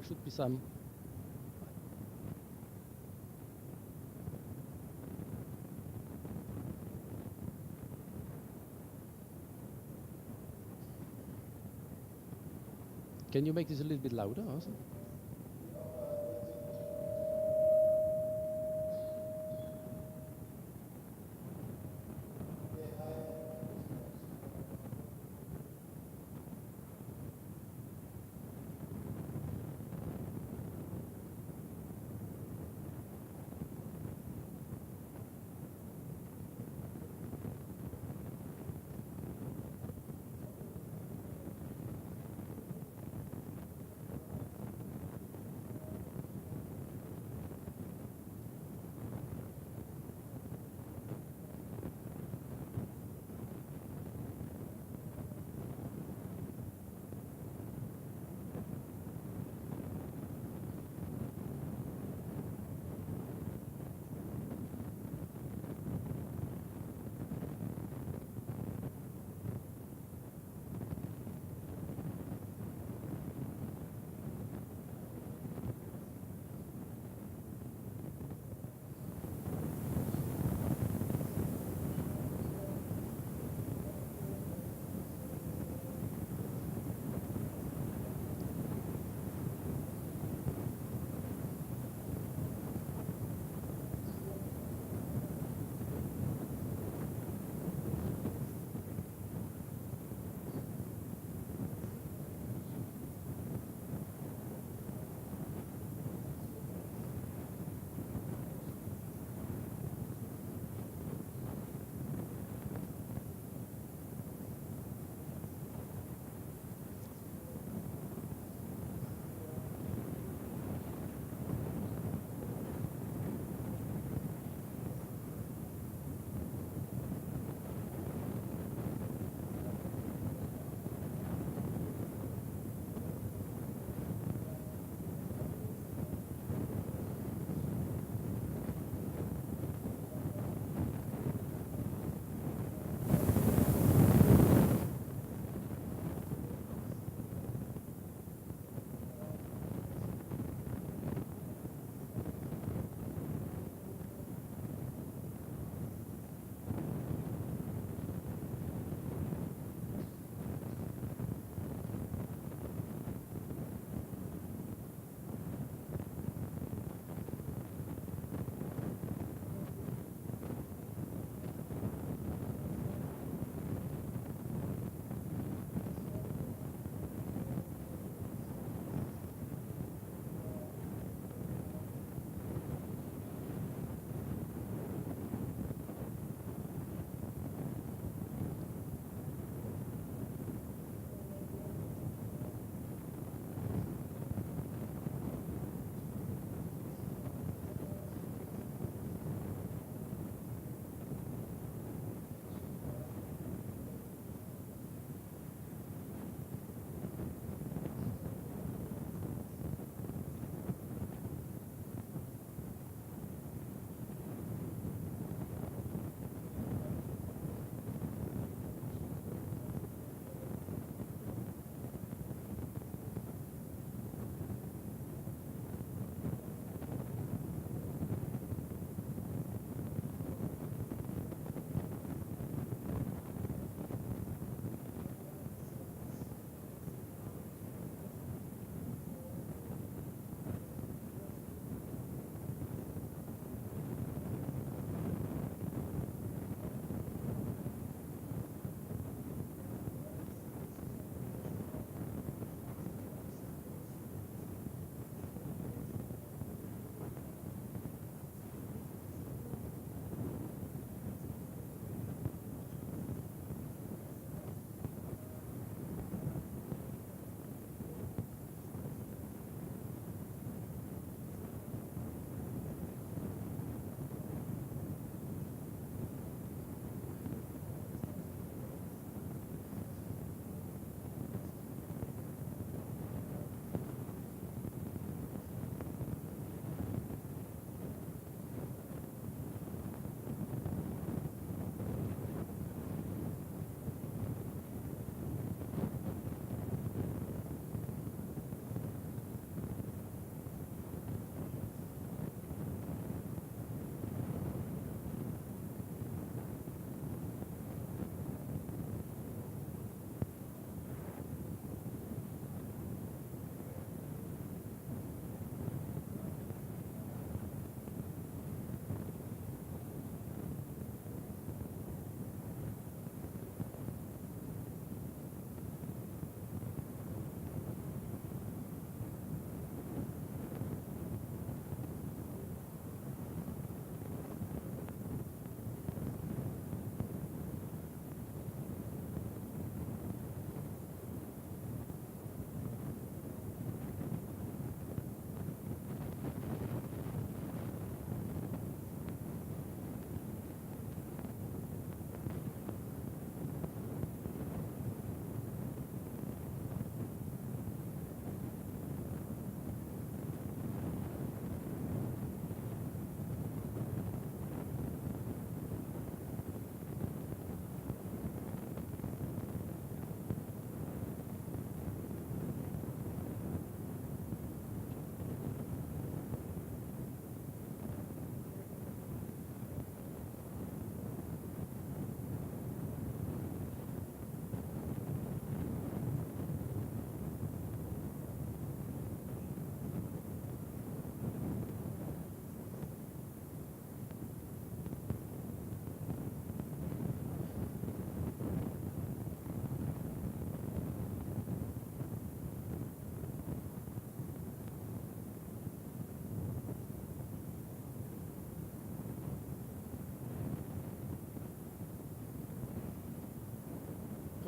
should be some. Can you make this a little bit louder also?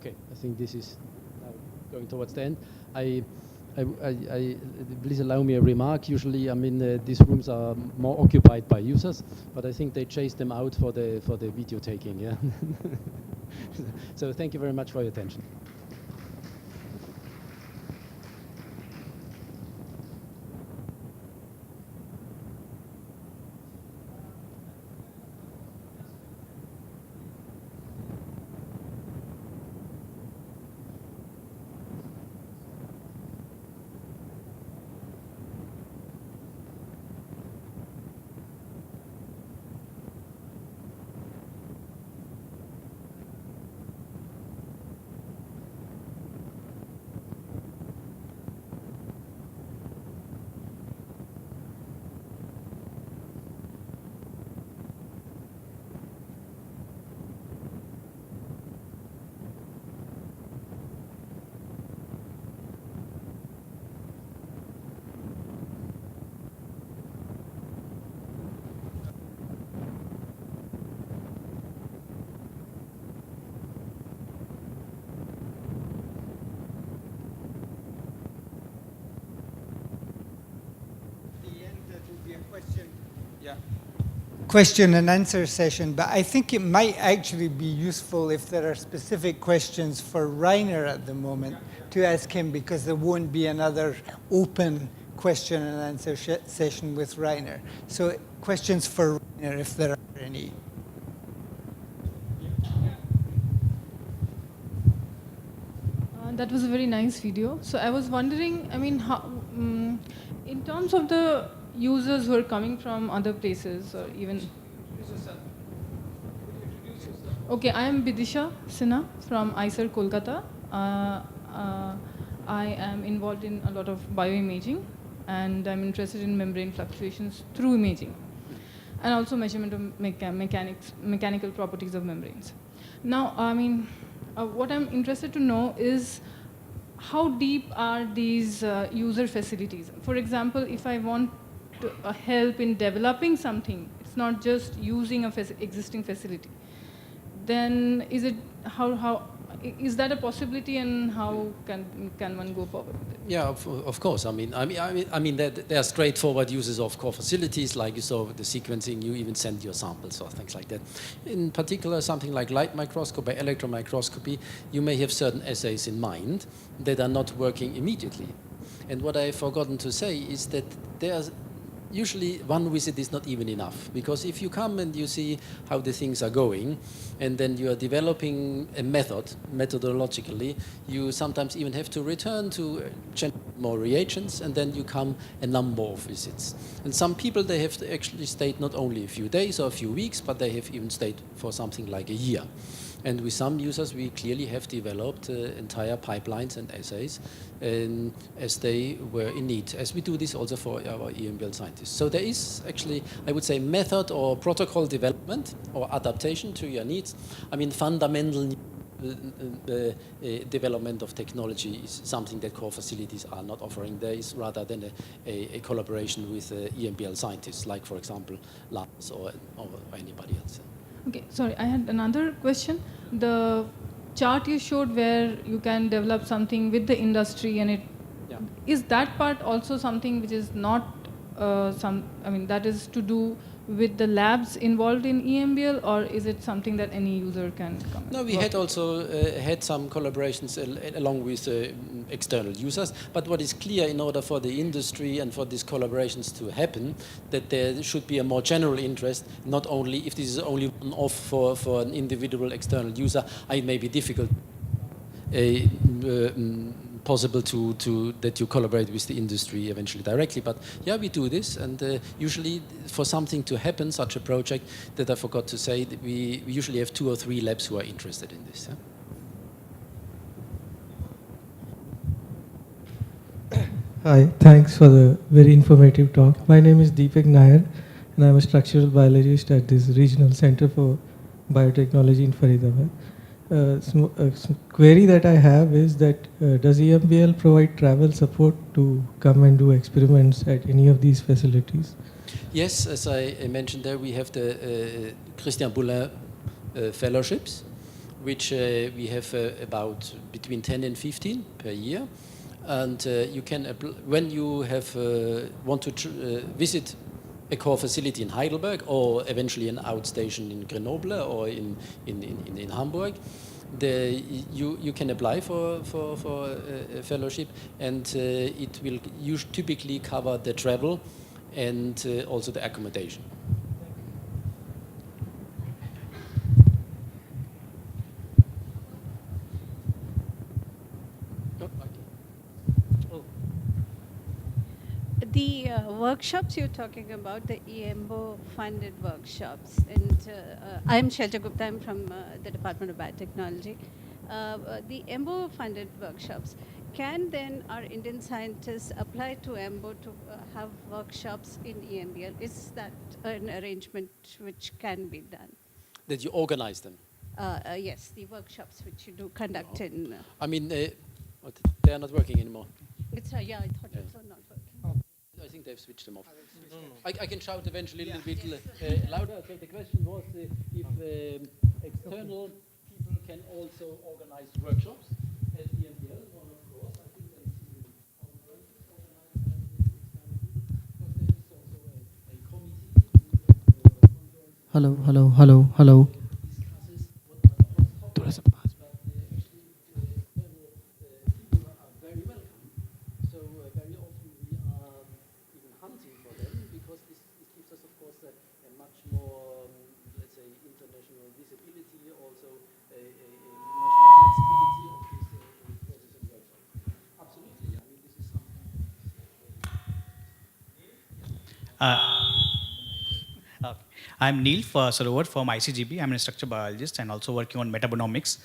Okay, I think this is now going towards the end. Please allow me a remark. Usually, I mean, these rooms are more occupied by users, but I think they chased them out for the video taking. Yeah. So thank you very much for your attention. Question and answer session, but I think it might actually be useful if there are specific questions for Rainer at the moment to ask him, because there won't be another open question and answer session with Rainer. So questions for Rainer, if there are any. That was a very nice video. So I was wondering, I mean, how, in terms of the users who are coming from other places, or even... Okay, I am Bidisha Sinha from ICER Kolkata. I am involved in a lot of bioimaging, and I'm interested in membrane fluctuations through imaging, and also measurement of mechanical properties of membranes. Now, I mean, what I'm interested to know is how deep are these user facilities? For example, if I want help in developing something, it's not just using an existing facility, then is it, how is that a possibility, and how can one go forward with it? Yeah, of course. I mean, there are straightforward uses of core facilities, like you saw with the sequencing. You even send your samples or things like that. In particular, something like light microscopy, electron microscopy, you may have certain assays in mind that are not working immediately. And what I've forgotten to say is that there's usually one visit is not even enough, because if you come and you see how the things are going, and then you are developing a methodologically, you sometimes even have to return to generate more reagents, and then you come a number of visits. And some people, they have actually stayed not only a few days or a few weeks, but they have even stayed for something like a year. And with some users, we clearly have developed entire pipelines and assays as they were in need, as we do this also for our Embl scientists. So there is actually, I would say, method or protocol development or adaptation to your needs. I mean, fundamental development of technology is something that core facilities are not offering. There is rather than a collaboration with Embl scientists, like, for example, labs or anybody else. Okay, sorry, I had another question. The chart you showed where you can develop something with the industry, and is that part also something which is not that is to do with the labs involved in Embl, or is it something that any user can come? No, we had also had some collaborations along with external users, but what is clear, in order for the industry and for these collaborations to happen, that there should be a more general interest, not only if this is only one-off for an individual external user. It may be difficult possible that you collaborate with the industry eventually directly, but yeah, we do this, and usually for something to happen, such a project, that I forgot to say, that we usually have 2 or 3 labs who are interested in this. Yeah? Hi, thanks for the very informative talk. My name is Deepak Nair, and I'm a structural biologist at this Regional Center for Biotechnology in Faridabad. Query that I have is that does Embl provide travel support to come and do experiments at any of these facilities? Yes, as I mentioned there, we have the Christian Boulin fellowships, which we have about between 10 and 15 per year. And you can, when you have want to visit a core facility in Heidelberg or eventually an outstation in Grenoble or in Hamburg, you can apply for a fellowship, and it will typically cover the travel and also the accommodation. The workshops you're talking about, the Embl funded workshops, and I'm Shelja Gupta, I'm from the Department of Biotechnology. The Embl funded workshops, can then our Indian scientists apply to Embl to have workshops in EMBL? Is that an arrangement which can be done? That you organize them? Yes, the workshops which you do conduct in... I mean, what, they are not working anymore. It's, yeah, I thought it was not working. I think they've switched them off. I can shout eventually a little bit louder. So the question was if external people can also organize workshops at EMBL. Well, of course, I think there is conferences organized by the external people, because there is also a committee. Hello. Discusses what are the hot topics. But actually, external people are very welcome. So very often we are even hunting for them, because this gives us, of course, a much more, let's say, international visibility, also a much more flexibility of this courses and workshops. Absolutely. I mean, this is something. I'm Neil Sarovar from ICGB. I'm a structural biologist and also working on metabonomics.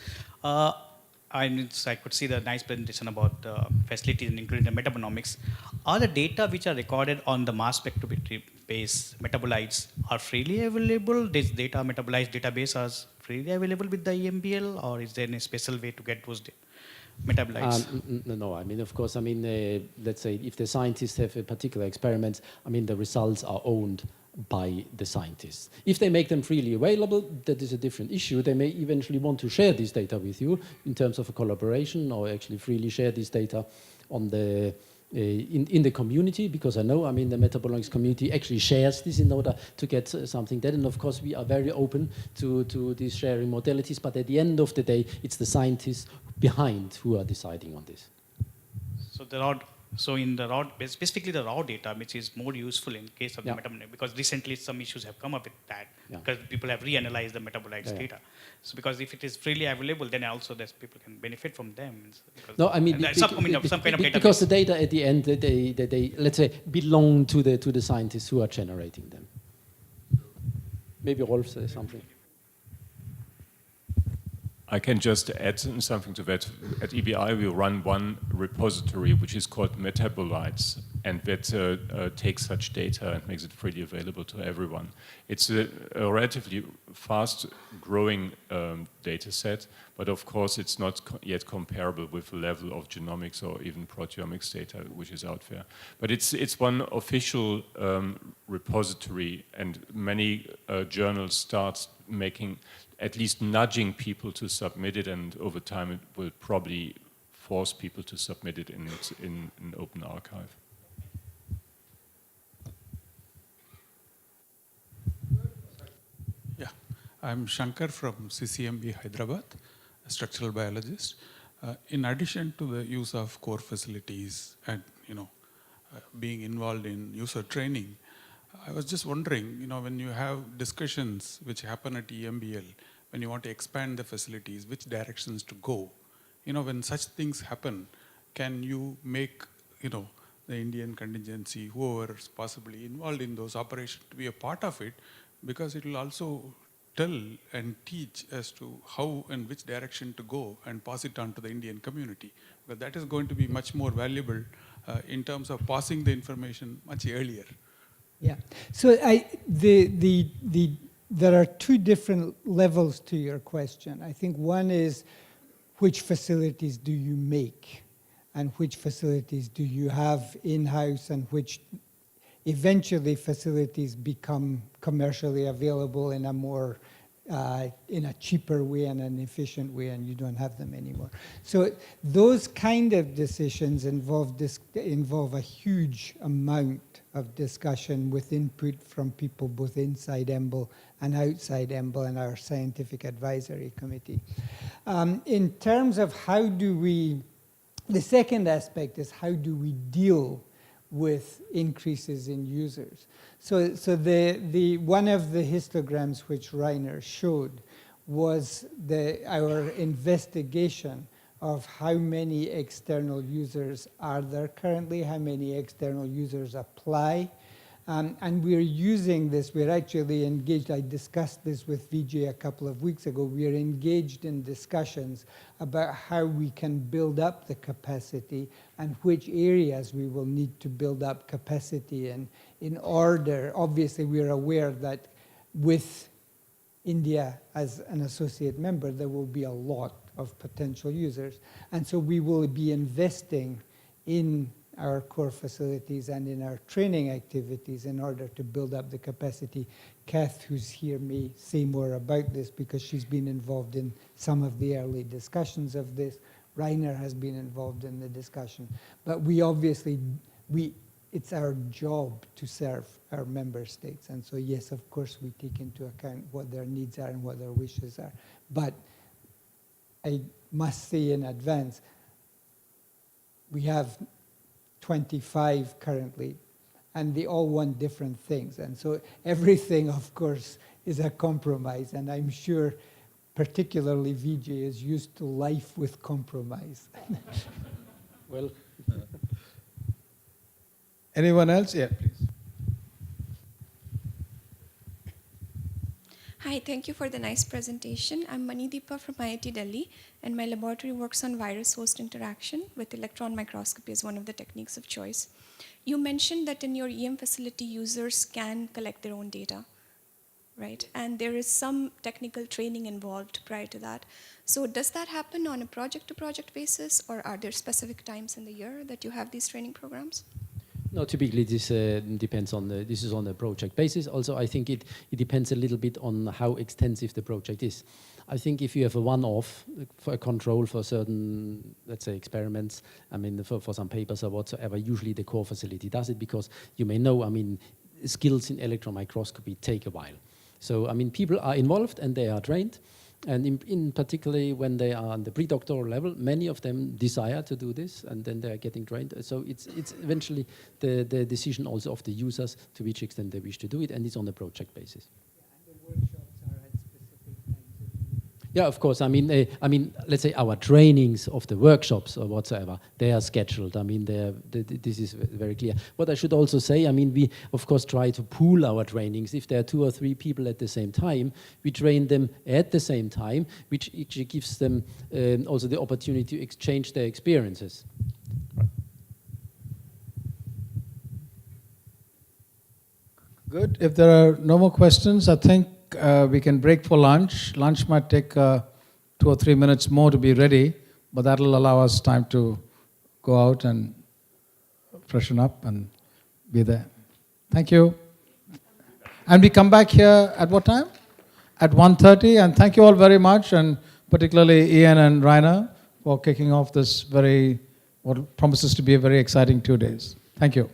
I could see the nice presentation about facilities and including the metabonomics. All the data which are recorded on the mass spectrometry-based metabolites are freely available? This data metabolite database is freely available with the EMBL, or is there any special way to get those metabolites? No, I mean, of course, I mean, let's say if the scientists have a particular experiment, I mean, the results are owned by the scientists. If they make them freely available, that is a different issue. They may eventually want to share this data with you in terms of a collaboration, or actually freely share this data on the in the community, because I know, I mean, the metabolomics community actually shares this in order to get something done. And of course, we are very open to these sharing modalities, but at the end of the day, it's the scientists behind who are deciding on this. So in the raw, specifically the raw data, which is more useful in case of the metabolites, because recently some issues have come up with that, because people have reanalyzed the metabolites data. So because if it is freely available, then also people can benefit from them. No, I mean, some kind of database. Because the data at the end, they let's say belong to the scientists who are generating them. Maybe Rolf says something. I can just add something to that. At EBI, we run one repository which is called Metabolites, and that takes such data and makes it freely available to everyone. It's a relatively fast-growing data set, but of course it's not yet comparable with the level of genomics or even proteomics data which is out there. But it's one official repository, and many journals start making, at least nudging people to submit it, and over time it will probably force people to submit it in an open archive. Yeah, I'm Shankar from CCMB Hyderabad, a structural biologist. In addition to the use of core facilities and being involved in user training, I was just wondering, when you have discussions which happen at EMBL, when you want to expand the facilities, which directions to go, when such things happen, can you make, the Indian contingency, whoever is possibly involved in those operations, to be a part of it, because it will also tell and teach as to how and which direction to go and pass it on to the Indian community. But that is going to be much more valuable in terms of passing the information much earlier. Yeah. So there are two different levels to your question. I think one is, which facilities do you make, and which facilities do you have in-house, and which eventually facilities become commercially available in a more in a cheaper way and an efficient way, and you don't have them anymore. So those kind of decisions involve a huge amount of discussion with input from people both inside Embl and outside Embl and our scientific advisory committee. In terms of the second aspect is how do we deal with increases in users. So one of the histograms which Rainer showed was our investigation of how many external users are there currently, how many external users apply. And we're using this, we're actually engaged, I discussed this with Vijay a couple of weeks ago, we are engaged in discussions about how we can build up the capacity and which areas we will need to build up capacity in order. Obviously, we're aware that with India as an associate member, there will be a lot of potential users. And so we will be investing in our core facilities and in our training activities in order to build up the capacity. Kath, who's here, may say more about this because she's been involved in some of the early discussions of this. Rainer has been involved in the discussion. But we obviously, it's our job to serve our member states. And so yes, of course, we take into account what their needs are and what their wishes are. But I must say in advance, we have 25 currently, and they all want different things. And so everything, of course, is a compromise. And I'm sure particularly Vijay is used to life with compromise. Well, anyone else? Yeah, please. Hi, thank you for the nice presentation. I'm Manideepa from IIT Delhi, and my laboratory works on virus-host interaction with electron microscopy as one of the techniques of choice. You mentioned that in your EM facility, users can collect their own data, right? And there is some technical training involved prior to that. So does that happen on a project-to-project basis, or are there specific times in the year that you have these training programs? No, typically this depends on this is on a project basis. Also, I think it depends a little bit on how extensive the project is. I think if you have a one-off for a control for certain, let's say, experiments, I mean, for some papers or whatsoever, usually the core facility does it because you may know, I mean, skills in electron microscopy take a while. So, I mean, people are involved and they are trained. And in particularly when they are on the pre-doctoral level, many of them desire to do this, and then they are getting trained. So it's eventually the decision also of the users to which extent they wish to do it, and it's on a project basis. Yeah, and the workshops are at specific times. Yeah, of course. I mean, let's say our trainings of the workshops or whatsoever, they are scheduled. I mean, this is very clear. What I should also say, I mean, we of course try to pool our trainings. If there are 2 or 3 people at the same time, we train them at the same time, which gives them also the opportunity to exchange their experiences. Right. Good. If there are no more questions, I think we can break for lunch. Lunch might take 2 or 3 minutes more to be ready, but that will allow us time to go out and freshen up and be there. Thank you. And we come back here at what time? At 1:30. And thank you all very much, and particularly Ian and Rainer for kicking off this what promises to be a very exciting 2 days. Thank you.